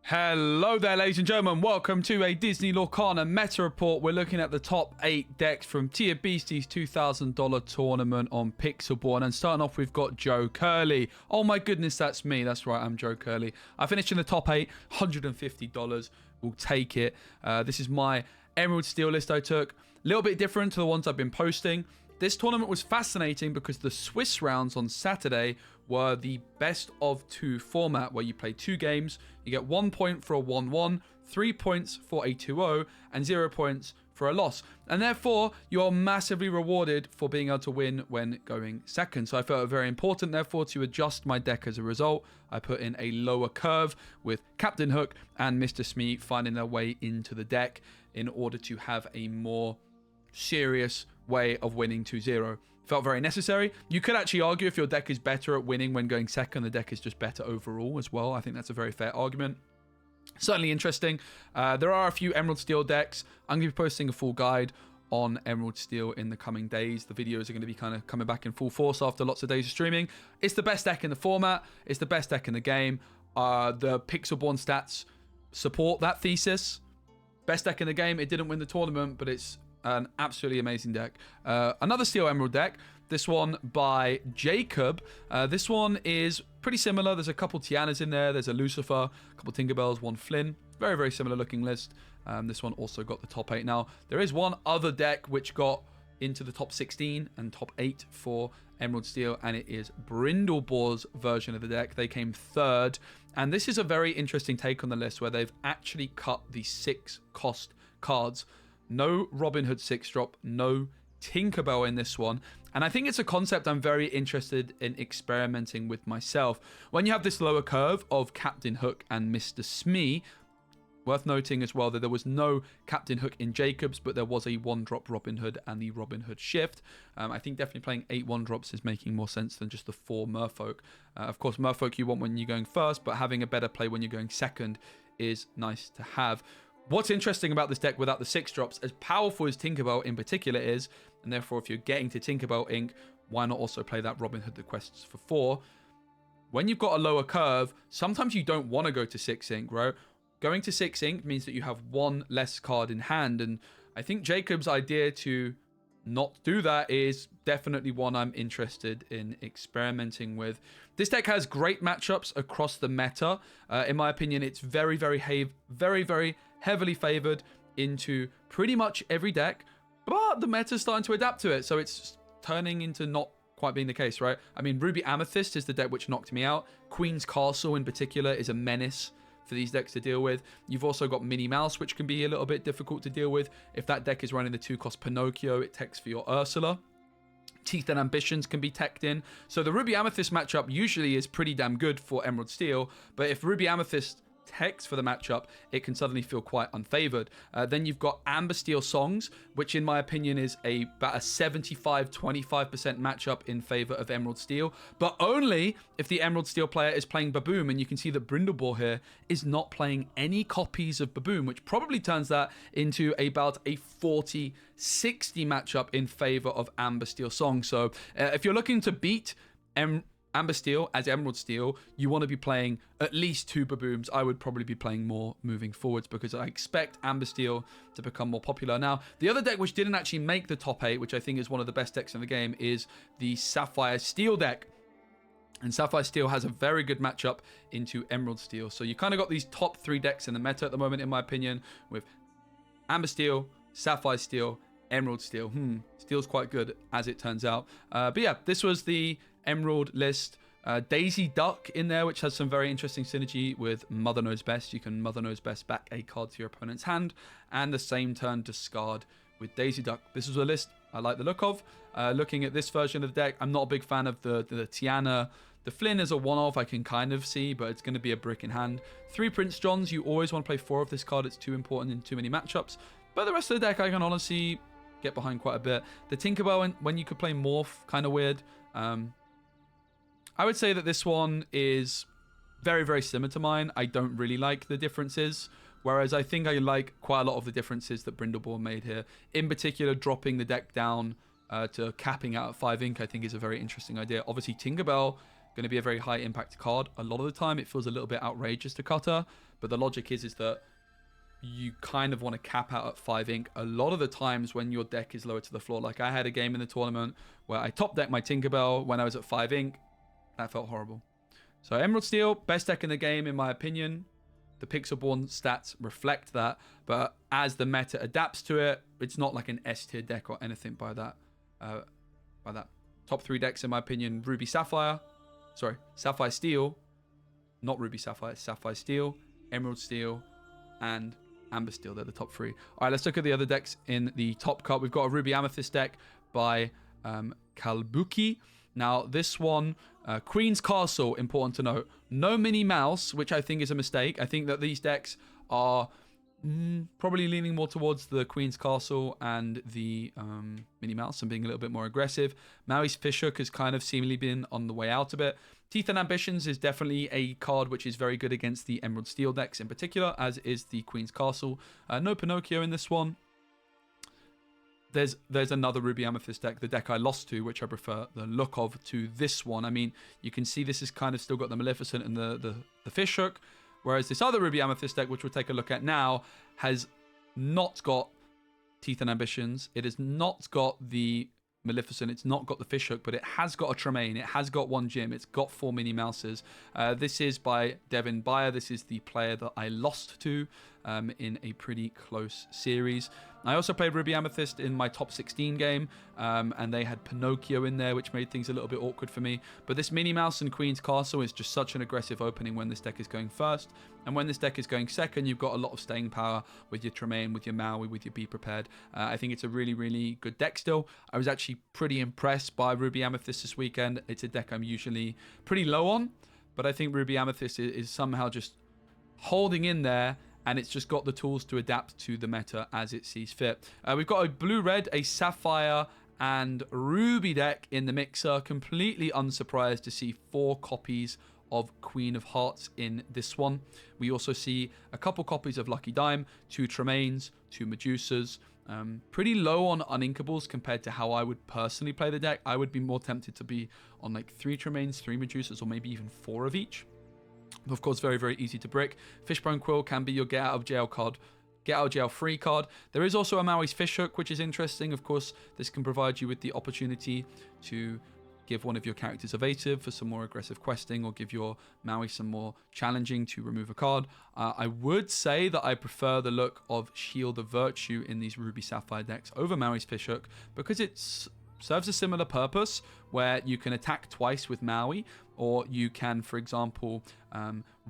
Hello there, ladies and gentlemen. Welcome to a Disney Lorcana Meta Report. We're looking at the top 8 decks from Thea Beasty's $2,000 tournament on Pixelborn. And starting off, we've got Joe Curley. Oh my goodness, that's me. That's right, I'm Joe Curley. I finished in the top 8, $150. We'll take it. This is my Emerald Steel list I took. A little bit different to the ones I've been posting. This tournament was fascinating because the Swiss rounds on Saturday were the best of 2 format, where you play 2 games, you get 1 point for a 1-1, 3 points for a 2-0, and 0 points for a loss. And therefore, you're massively rewarded for being able to win when going second. So I felt it very important, therefore, to adjust my deck as a result. I put in a lower curve with Captain Hook and Mr. Smee finding their way into the deck in order to have a more serious way of winning 2-0. Felt very necessary. You could actually argue if your deck is better at winning when going second, the deck is just better overall as well. I think that's a very fair argument. Certainly interesting. There are a few Emerald Steel decks. I'm going to be posting a full guide on Emerald Steel in the coming days. The videos are going to be kind of coming back in full force after lots of days of streaming. It's the best deck in the format. It's the best deck in the game. The Pixelborn stats support that thesis. Best deck in the game. It didn't win the tournament, but it's an absolutely amazing deck. Another Steel Emerald deck, this one by Jacob. This one is pretty similar. There's a couple Tianas in there. There's a Lucifer, a couple Tinkerbells, one Flynn. Very, very similar looking list. This one also got the top 8. Now, there is one other deck which got into the top 16 and top 8 for Emerald Steel, and it is Brindlebor's version of the deck. They came third, and this is a very interesting take on the list where they've actually cut the 6 cost cards. No Robin Hood 6-drop, no Tinkerbell in this one. And I think it's a concept I'm very interested in experimenting with myself. When you have this lower curve of Captain Hook and Mr. Smee, worth noting as well that there was no Captain Hook in Jacobs, but there was a 1-drop Robin Hood and the Robin Hood Shift. I think definitely playing 8 1-drops is making more sense than just the 4 Merfolk. Of course, Merfolk you want when you're going first, but having a better play when you're going second is nice to have. What's interesting about this deck without the 6-drops, as powerful as Tinkerbell in particular is, and therefore if you're getting to Tinkerbell Inc., why not also play that Robin Hood the quests for 4? When you've got a lower curve, sometimes you don't want to go to 6 Inc, right? Going to 6 Inc means that you have 1 less card in hand, and I think Jacob's idea to not do that is definitely one I'm interested in experimenting with. This deck has great matchups across the meta. In my opinion, it's very, very heavily favored into pretty much every deck, but the meta's starting to adapt to it, so it's turning into not quite being the case, right? I mean, Ruby Amethyst is the deck which knocked me out. Queen's Castle in particular is a menace for these decks to deal with. You've also got Minnie Mouse, which can be a little bit difficult to deal with. If that deck is running the 2-cost Pinocchio, it techs for your Ursula. Teeth and Ambitions can be teched in. So the Ruby Amethyst matchup usually is pretty damn good for Emerald Steel, but if Ruby Amethyst techs for the matchup, it can suddenly feel quite unfavored. Then you've got Amber Steel Songs, which in my opinion is about a 75-25% matchup in favor of Emerald Steel, but only if the Emerald Steel player is playing Baboom, and you can see that Brindlebor here is not playing any copies of Baboom, which probably turns that into about a 40-60 matchup in favor of Amber Steel Songs. So if you're looking to beat Amber Steel as Emerald Steel, you want to be playing at least 2 Babooms. I would probably be playing more moving forwards because I expect Amber Steel to become more popular. Now, the other deck which didn't actually make the top 8, which I think is one of the best decks in the game, is the Sapphire Steel deck. And Sapphire Steel has a very good matchup into Emerald Steel. So you kind of got these top 3 decks in the meta at the moment, in my opinion, with Amber Steel, Sapphire Steel, Emerald Steel. Steel's quite good, as it turns out. But yeah, this was the Emerald list. Daisy Duck in there, which has some very interesting synergy with Mother Knows Best. You can Mother Knows Best back a card to your opponent's hand, and the same turn discard with Daisy Duck. This was a list I like the look of. Looking at this version of the deck, I'm not a big fan of the Tiana. The Flynn is a one-off I can kind of see, but it's going to be a brick in hand. 3 Prince Johns, you always want to play 4 of this card. It's too important in too many matchups. But the rest of the deck I can honestly get behind quite a bit. The Tinkerbell, when you could play Morph, kind of weird. I would say that this one is very, very similar to mine. I don't really like the differences, whereas I think I like quite a lot of the differences that Brindleborn made here. In particular, dropping the deck down to capping out at 5 ink, I think is a very interesting idea. Obviously, Tinkerbell going to be a very high impact card. A lot of the time, it feels a little bit outrageous to cut her, but the logic is that you kind of want to cap out at 5 ink a lot of the times when your deck is lower to the floor. Like I had a game in the tournament where I top decked my Tinkerbell when I was at 5 ink. That felt horrible. So Emerald Steel, best deck in the game in my opinion. The Pixelborn stats reflect that, but as the meta adapts to it, it's not like an S tier deck or anything by that. Top 3 decks in my opinion: Ruby Sapphire, Sapphire Steel, not Ruby Sapphire, Sapphire Steel, Emerald Steel, and Amber Steel. They're the top 3. All right, let's look at the other decks in the top cut. We've got a Ruby Amethyst deck by Kalbuki. Now, this one, Queen's Castle, important to note. No Minnie Mouse, which I think is a mistake. I think that these decks are probably leaning more towards the Queen's Castle and the Minnie Mouse and being a little bit more aggressive. Maui's Fishhook has kind of seemingly been on the way out a bit. Teeth and Ambitions is definitely a card which is very good against the Emerald Steel decks in particular, as is the Queen's Castle. No Pinocchio in this one. There's another Ruby Amethyst deck, the deck I lost to, which I prefer the look of to this one. I mean, you can see this has kind of still got the Maleficent and the Fishhook, whereas this other Ruby Amethyst deck, which we'll take a look at now, has not got Teeth and Ambitions. It has not got the Maleficent, it's not got the Fishhook, but it has got a Tremaine, it has got one Gym, it's got 4 Minnie Mouses. This is by Devin Bayer. This is the player that I lost to in a pretty close series. I also played Ruby Amethyst in my top 16 game, and they had Pinocchio in there, which made things a little bit awkward for me. But this Minnie Mouse and Queen's Castle is just such an aggressive opening when this deck is going first. And when this deck is going second, you've got a lot of staying power with your Tremaine, with your Maui, with your Be Prepared. I think it's a really, really good deck still. I was actually pretty impressed by Ruby Amethyst this weekend. It's a deck I'm usually pretty low on, but I think Ruby Amethyst is somehow just holding in there, and it's just got the tools to adapt to the meta as it sees fit. We've got a blue-red, a Sapphire, and Ruby deck in the mixer. Completely unsurprised to see 4 copies of Queen of Hearts in this one. We also see a couple copies of Lucky Dime, 2 Tremaines, 2 Medusas. Pretty low on uninkables compared to how I would personally play the deck. I would be more tempted to be on like 3 Tremaines, 3 Medusas, or maybe even 4 of each. Of course, very, very easy to brick. Fishbone Quill can be your get out of jail card, get out of jail free card. There is also a Maui's Fishhook, which is interesting. Of course, this can provide you with the opportunity to give one of your characters evasive for some more aggressive questing, or give your Maui some more challenging to remove a card. I would say that I prefer the look of Shield of Virtue in these Ruby Sapphire decks over Maui's Fishhook, because it serves a similar purpose where you can attack twice with Maui, or you can, for example,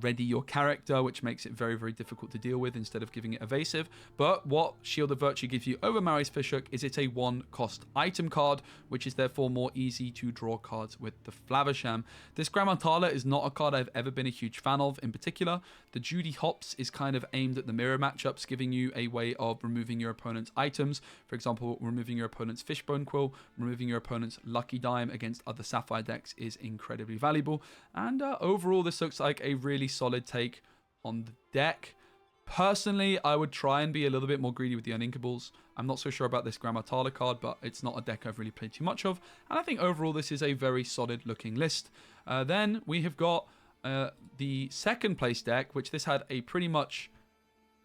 ready your character, which makes it very, very difficult to deal with instead of giving it evasive. But what Shield of Virtue gives you over Maui's Fishhook is it's a 1-cost item card, which is therefore more easy to draw cards with the Flaversham. This Grammatala is not a card I've ever been a huge fan of in particular. The Judy Hops is kind of aimed at the mirror matchups, giving you a way of removing your opponent's items. For example, removing your opponent's Fishbone Quill, removing your opponent's Lucky Dime against other Sapphire decks is incredibly valuable. And overall, this looks like a really solid take on the deck. Personally, I would try and be a little bit more greedy with the uninkables. I'm not so sure about this Grammatala card, but it's not a deck I've really played too much of. And I think overall this is a very solid looking list. Then we have got the second place deck, which this had a pretty much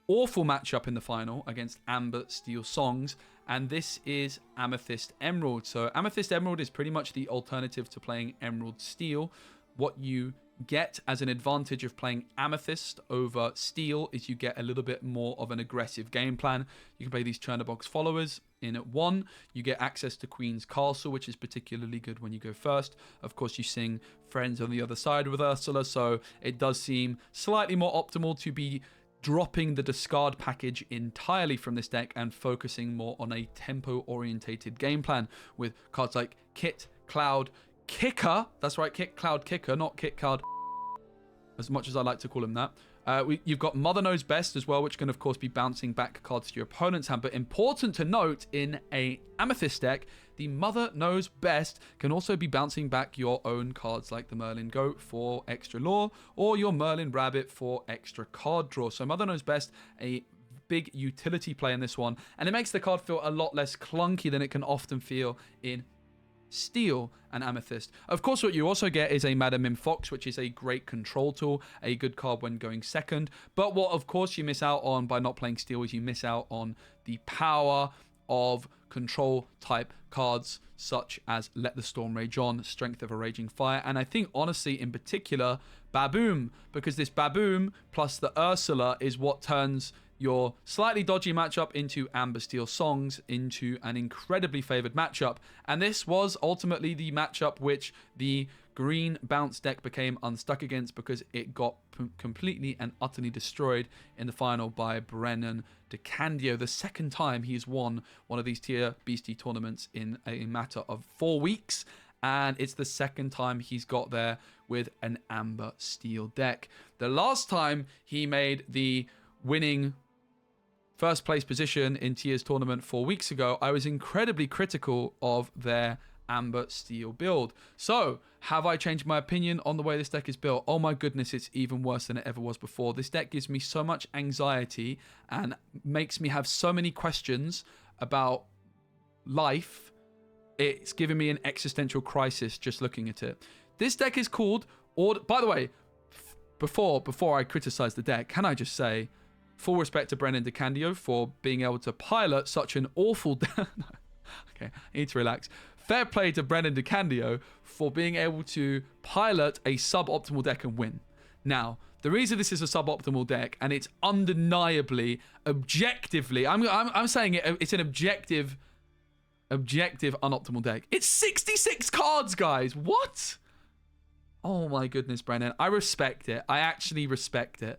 awful matchup in the final against Amber Steel Songs, and this is Amethyst Emerald. So Amethyst Emerald is pretty much the alternative to playing Emerald Steel. What you get as an advantage of playing Amethyst over Steel is you get a little bit more of an aggressive game plan. You can play these Chernobog's followers in at 1. You get access to Queen's Castle, which is particularly good when you go first. Of course, you sing Friends on the other side with Ursula, so it does seem slightly more optimal to be dropping the discard package entirely from this deck and focusing more on a tempo-orientated game plan with cards like Kit, Cloud, Kicker. That's right, Kit, Cloud, Kicker, not Kit Card, as much as I like to call him that. You've got Mother Knows Best as well, which can of course be bouncing back cards to your opponent's hand. But important to note, in a Amethyst deck, the Mother Knows Best can also be bouncing back your own cards, like the Merlin Goat for extra lore, or your Merlin Rabbit for extra card draw. So Mother Knows Best, a big utility play in this one, and it makes the card feel a lot less clunky than it can often feel in Steel, and Amethyst. Of course, what you also get is a Madam Mim Fox, which is a great control tool, a good card when going second. But what, of course, you miss out on by not playing Steel is you miss out on the power of control type cards such as Let the Storm Rage On, Strength of a Raging Fire, and I think honestly in particular Baboom, because this Baboom plus the Ursula is what turns your slightly dodgy matchup into Amber Steel Songs into an incredibly favored matchup. And this was ultimately the matchup which the green bounce deck became unstuck against, because it got completely and utterly destroyed in the final by Brennan DeCandio. The second time he's won one of these Thea Beasty tournaments in a matter of 4 weeks, and it's the second time he's got there with an Amber Steel deck. The last time he made the winning first place position in Thea's tournament 4 weeks ago, I was incredibly critical of their Amber Steel build. So, have I changed my opinion on the way this deck is built? Oh my goodness, it's even worse than it ever was before. This deck gives me so much anxiety and makes me have so many questions about life. It's giving me an existential crisis just looking at it. This deck is called... By the way, before I criticize the deck, can I just say, full respect to Brennan DeCandio for being able to pilot such an awful deck. Okay, I need to relax. Fair play to Brennan DeCandio for being able to pilot a suboptimal deck and win. Now, the reason this is a suboptimal deck, and it's undeniably, objectively, I'm saying it's an objective unoptimal deck. It's 66 cards, guys. What? Oh my goodness, Brennan. I respect it. I actually respect it.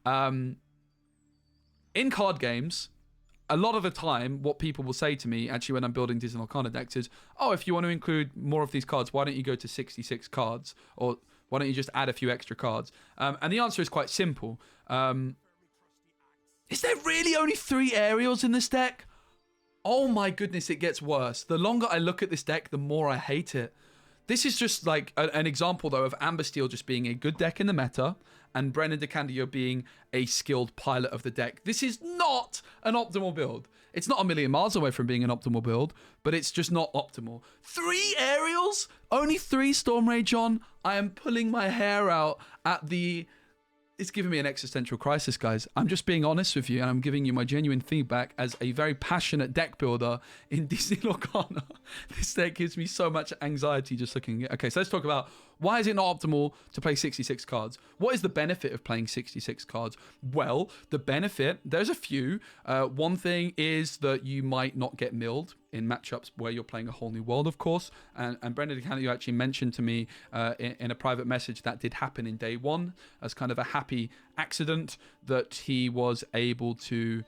In card games, a lot of the time, what people will say to me, actually, when I'm building Disney Lorcana decks is, oh, if you want to include more of these cards, why don't you go to 66 cards? Or why don't you just add a few extra cards? And the answer is quite simple. Is there really only 3 aerials in this deck? Oh my goodness, it gets worse. The longer I look at this deck, the more I hate it. This is just like an example, though, of Amber Steel just being a good deck in the meta, and Brennan DeCandio being a skilled pilot of the deck. This is not an optimal build. It's not a million miles away from being an optimal build, but it's just not optimal. 3 aerials? Only 3 Storm Rage on? I am pulling my hair out at the... It's giving me an existential crisis, guys. I'm just being honest with you, and I'm giving you my genuine feedback as a very passionate deck builder in Disney Lorcana. This deck gives me so much anxiety just looking at it. Okay, so let's talk about why is it not optimal to play 66 cards? What is the benefit of playing 66 cards? Well, the benefit, there's a few. One thing is that you might not get milled in matchups where you're playing a whole new world, of course. And Brendan DeCandio actually mentioned to me in a private message that did happen in day 1 as kind of a happy accident, that he was able to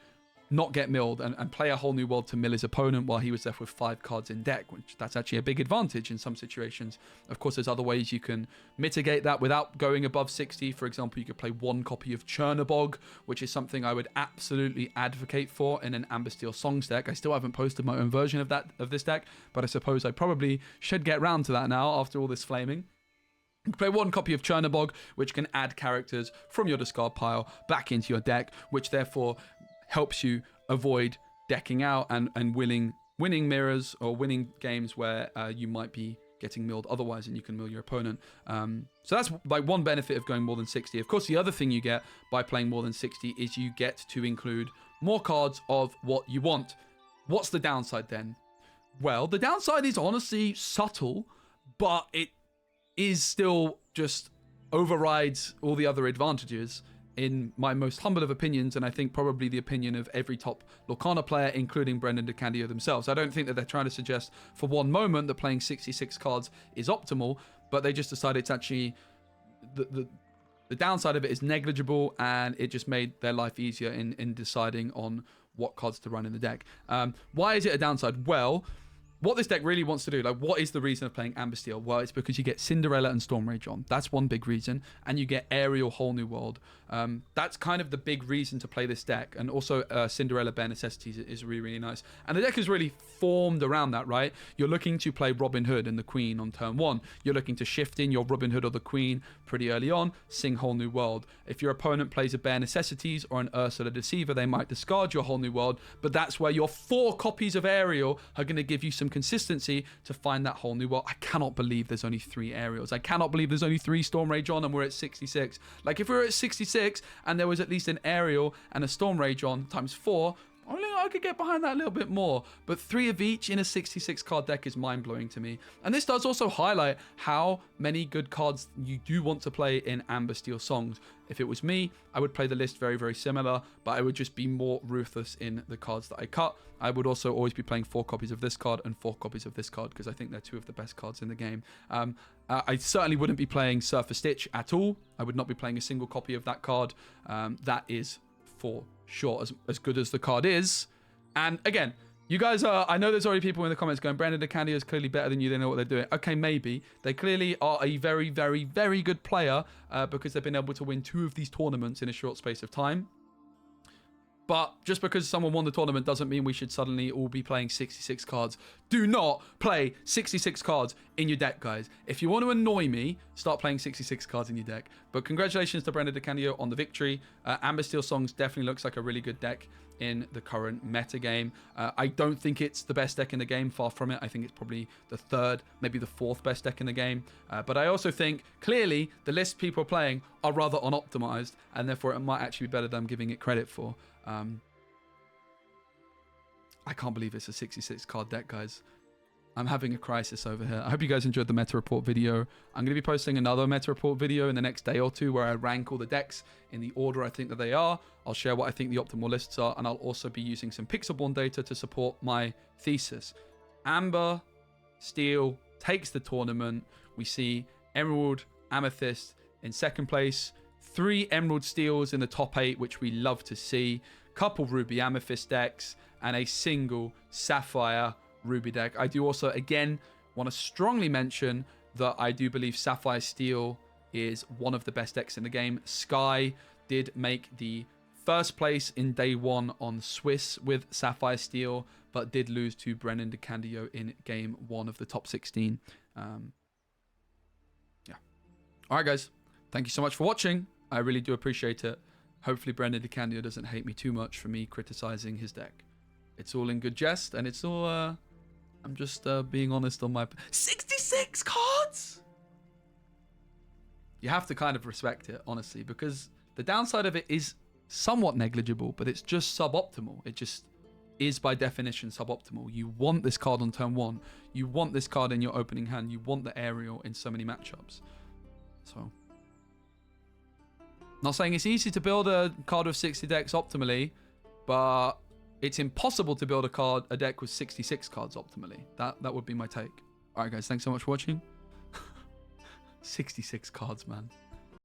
not get milled and play a whole new world to mill his opponent while he was left with 5 cards in deck, which that's actually a big advantage in some situations. Of course, there's other ways you can mitigate that without going above 60. For example, you could play 1 copy of Chernobog, which is something I would absolutely advocate for in an Amber Steel Songs deck. I still haven't posted my own version of this deck, but I suppose I probably should get round to that now after all this flaming. You can play 1 copy of Chernobog, which can add characters from your discard pile back into your deck, which therefore helps you avoid decking out and winning mirrors or winning games where you might be getting milled otherwise, and you can mill your opponent. So that's like one benefit of going more than 60. Of course, the other thing you get by playing more than 60 is you get to include more cards of what you want. What's the downside then? Well, the downside is honestly subtle, but it is still just overrides all the other advantages, in my most humble of opinions, and I think probably the opinion of every top Lorcana player, including Brendan DeCandio themselves. I don't think that they're trying to suggest for one moment that playing 66 cards is optimal, but they just decided it's actually... The downside of it is negligible, and it just made their life easier in deciding on what cards to run in the deck. Why is it a downside? Well, what this deck really wants to do, like, what is the reason of playing Amber Steel? Well, it's because you get Cinderella and Storm Rage on. That's one big reason. And you get Aerial Whole New World. That's kind of the big reason to play this deck. And also Cinderella Bare Necessities is really, really nice. And the deck is really formed around that, right? You're looking to play Robin Hood and the Queen on turn 1. You're looking to shift in your Robin Hood or the Queen pretty early on, sing Whole New World. If your opponent plays a Bare Necessities or an Ursula Deceiver, they might discard your Whole New World. But that's where your 4 copies of Aerial are going to give you some some consistency to find that whole new world. I cannot believe there's only 3 aerials. I cannot believe there's only 3 Storm Rage on and we're at 66. Like, if we were at 66 and there was at least an aerial and a Storm Rage on times 4, I could get behind that a little bit more. But 3 of each in a 66 card deck is mind-blowing to me. And this does also highlight how many good cards you do want to play in Amber Steel Songs. If it was me, I would play the list very, very similar, but I would just be more ruthless in the cards that I cut. I would also always be playing 4 copies of this card and 4 copies of this card, because I think they're 2 of the best cards in the game. I certainly wouldn't be playing Surfer Stitch at all. I would not be playing a single copy of that card. That is for sure as good as the card is. And again, you guys are, I know there's already people in the comments going, Brennan DeCandio is clearly better than you, they know what they're doing. Okay, maybe. They clearly are a very, very, very good player because they've been able to win 2 of these tournaments in a short space of time. But just because someone won the tournament doesn't mean we should suddenly all be playing 66 cards. Do not play 66 cards in your deck, guys. If you want to annoy me, start playing 66 cards in your deck. But congratulations to Brennan DeCandio on the victory. Amber Steel Songs definitely looks like a really good deck in the current meta game. I don't think it's the best deck in the game, far from it. I think it's probably the 3rd, maybe the 4th best deck in the game. But I also think clearly the list people are playing are rather unoptimized, and therefore it might actually be better than I'm giving it credit for. I can't believe it's a 66 card deck, guys. I'm having a crisis over here. I hope you guys enjoyed the meta report video. I'm going to be posting another meta report video in the next day or 2 where I rank all the decks in the order I think that they are. I'll share what I think the optimal lists are, and I'll also be using some Pixelborn data to support my thesis. Amber Steel takes the tournament. We see Emerald, Amethyst in 2nd place, 3 Emerald Steels in the top 8, which we love to see, couple Ruby Amethyst decks, and a single Sapphire Ruby deck. I do also, again, want to strongly mention that I do believe Sapphire Steel is one of the best decks in the game. Sky did make the 1st place in day 1 on Swiss with Sapphire Steel, but did lose to Brennan DeCandio in game 1 of the top 16. Yeah. All right, guys. Thank you so much for watching. I really do appreciate it. Hopefully Brennan DeCandio doesn't hate me too much for me criticizing his deck. It's all in good jest, and it's all, I'm just being honest on my... 66 cards! You have to kind of respect it, honestly, because the downside of it is somewhat negligible, but it's just suboptimal. It just is, by definition, suboptimal. You want this card on turn 1. You want this card in your opening hand. You want the aerial in so many matchups. So... Not saying it's easy to build a card with 60 decks optimally, but it's impossible to build a deck with 66 cards optimally. That would be my take. All right, guys, thanks so much for watching. 66 cards, man.